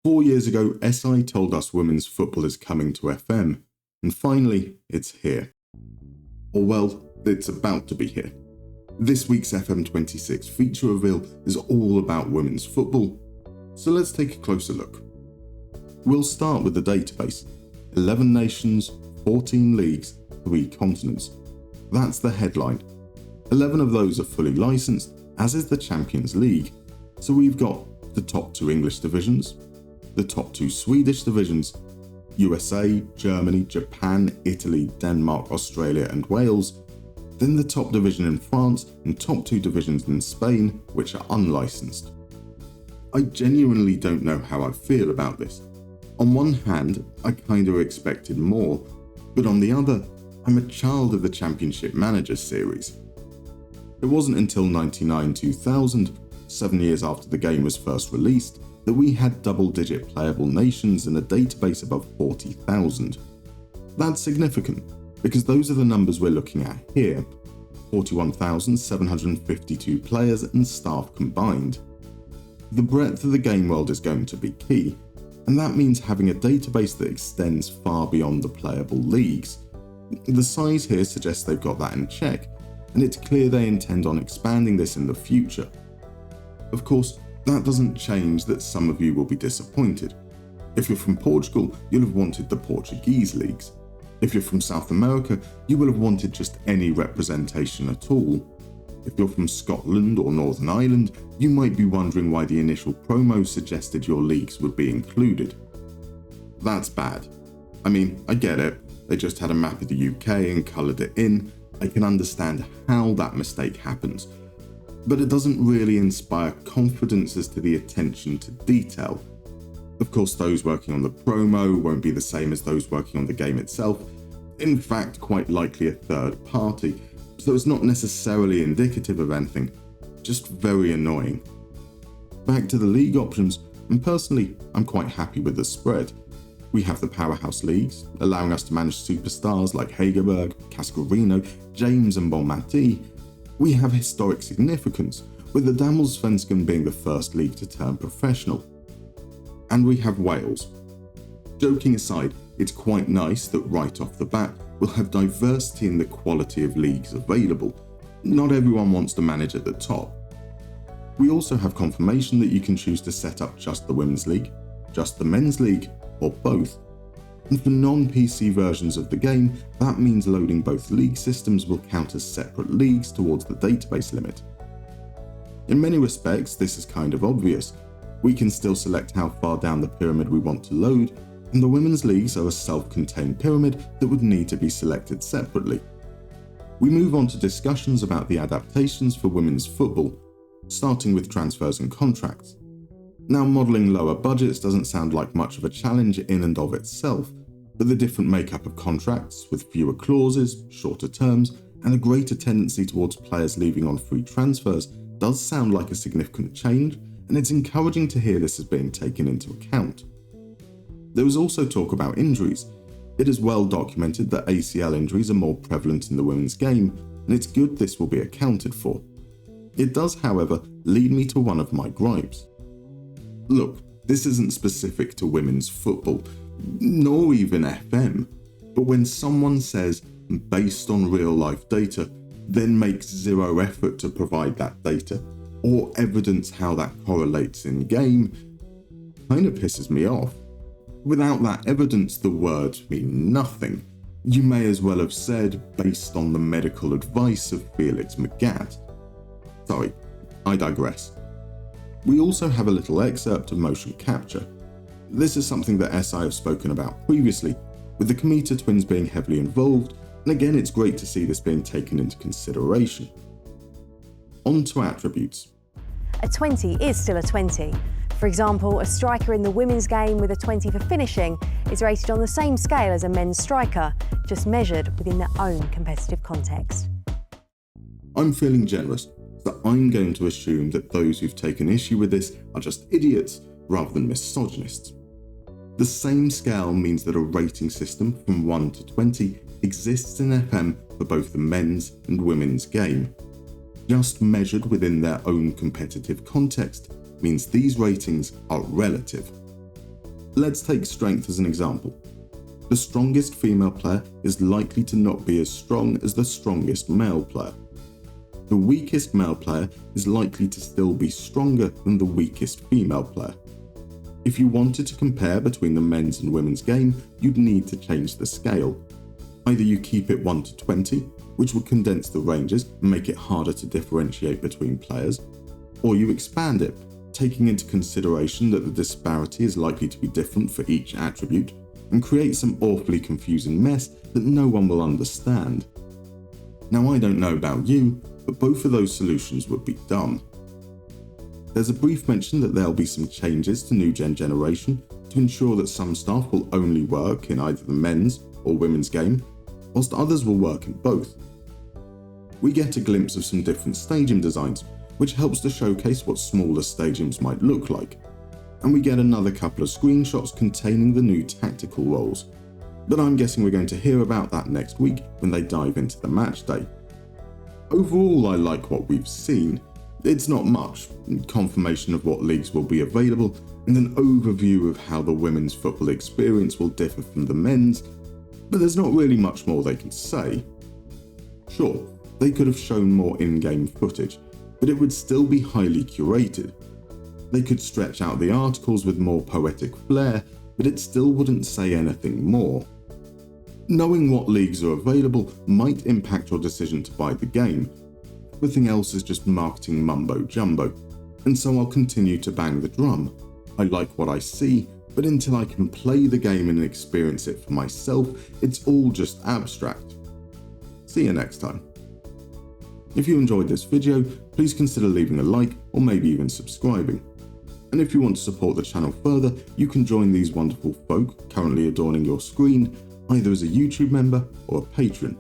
4 years ago, SI told us women's football is coming to FM, and finally, it's here. Or well, it's about to be here. This week's FM26 feature reveal is all about women's football, so let's take a closer look. We'll start with the database. 11 nations, 14 leagues, 3 continents. That's the headline. 11 of those are fully licensed, as is the Champions League. So we've got the top 2 English divisions, the top 2 Swedish divisions, USA, Germany, Japan, Italy, Denmark, Australia and Wales, then the top division in France and top 2 divisions in Spain, which are unlicensed. I genuinely don't know how I feel about this. On one hand, I kinda expected more, but on the other, I'm a child of the Championship Manager series. It wasn't until 99-2000, 7 years after the game was first released, that we had double-digit playable nations and a database above 40,000. That's significant, because those are the numbers we're looking at here, 41,752 players and staff combined. The breadth of the game world is going to be key, and that means having a database that extends far beyond the playable leagues. The size here suggests they've got that in check, and it's clear they intend on expanding this in the future. Of course, that doesn't change that some of you will be disappointed. If you're from Portugal, you'll have wanted the Portuguese leagues. If you're from South America, you will have wanted just any representation at all. If you're from Scotland or Northern Ireland, you might be wondering why the initial promo suggested your leagues would be included. That's bad. I mean, I get it. They just had a map of the UK and coloured it in. I can understand how that mistake happens. But it doesn't really inspire confidence as to the attention to detail. Of course, those working on the promo won't be the same as those working on the game itself. In fact, quite likely a third party. So it's not necessarily indicative of anything, just very annoying. Back to the league options, and personally, I'm quite happy with the spread. We have the powerhouse leagues, allowing us to manage superstars like Hagerberg, Cascarino, James and Bonmati. We have historic significance, with the Damallsvenskan being the first league to turn professional. And we have Wales. Joking aside, it's quite nice that right off the bat, we'll have diversity in the quality of leagues available. Not everyone wants to manage at the top. We also have confirmation that you can choose to set up just the Women's League, just the Men's League, or both. And for non-PC versions of the game, that means loading both league systems will count as separate leagues towards the database limit. In many respects, this is kind of obvious. We can still select how far down the pyramid we want to load, and the women's leagues are a self-contained pyramid that would need to be selected separately. We move on to discussions about the adaptations for women's football, starting with transfers and contracts. Now, modelling lower budgets doesn't sound like much of a challenge in and of itself, but the different makeup of contracts, with fewer clauses, shorter terms, and a greater tendency towards players leaving on free transfers does sound like a significant change, and it's encouraging to hear this is being taken into account. There was also talk about injuries. It is well documented that ACL injuries are more prevalent in the women's game, and it's good this will be accounted for. It does, however, lead me to one of my gripes. Look, this isn't specific to women's football, nor even FM, but when someone says, based on real-life data, then makes zero effort to provide that data, or evidence how that correlates in-game, kinda pisses me off. Without that evidence, the words mean nothing. You may as well have said, based on the medical advice of Felix Magath. Sorry, I digress. We also have a little excerpt of motion capture. This is something that SI have spoken about previously, with the Kometa twins being heavily involved, and again it's great to see this being taken into consideration. On to attributes. A 20 is still a 20. For example, a striker in the women's game with a 20 for finishing is rated on the same scale as a men's striker, just measured within their own competitive context. I'm feeling generous, so I'm going to assume that those who've taken issue with this are just idiots rather than misogynists. The same scale means that a rating system from 1 to 20 exists in FM for both the men's and women's game. Just measured within their own competitive context means these ratings are relative. Let's take strength as an example. The strongest female player is likely to not be as strong as the strongest male player. The weakest male player is likely to still be stronger than the weakest female player. If you wanted to compare between the men's and women's game, you'd need to change the scale. Either you keep it 1 to 20, which would condense the ranges and make it harder to differentiate between players, or you expand it, taking into consideration that the disparity is likely to be different for each attribute, and create some awfully confusing mess that no one will understand. Now, I don't know about you, but both of those solutions would be dumb. There's a brief mention that there'll be some changes to New Gen Generation to ensure that some stuff will only work in either the men's or women's game, whilst others will work in both. We get a glimpse of some different stadium designs, which helps to showcase what smaller stadiums might look like, and we get another couple of screenshots containing the new tactical roles, but I'm guessing we're going to hear about that next week when they dive into the match day. Overall, I like what we've seen. It's not much, confirmation of what leagues will be available, and an overview of how the women's football experience will differ from the men's, but there's not really much more they can say. Sure, they could have shown more in-game footage, but it would still be highly curated. They could stretch out the articles with more poetic flair, but it still wouldn't say anything more. Knowing what leagues are available might impact your decision to buy the game. Everything else is just marketing mumbo-jumbo, and so I'll continue to bang the drum. I like what I see, but until I can play the game and experience it for myself, it's all just abstract. See you next time. If you enjoyed this video, please consider leaving a like or maybe even subscribing. And if you want to support the channel further, you can join these wonderful folk currently adorning your screen, either as a YouTube member or a patron.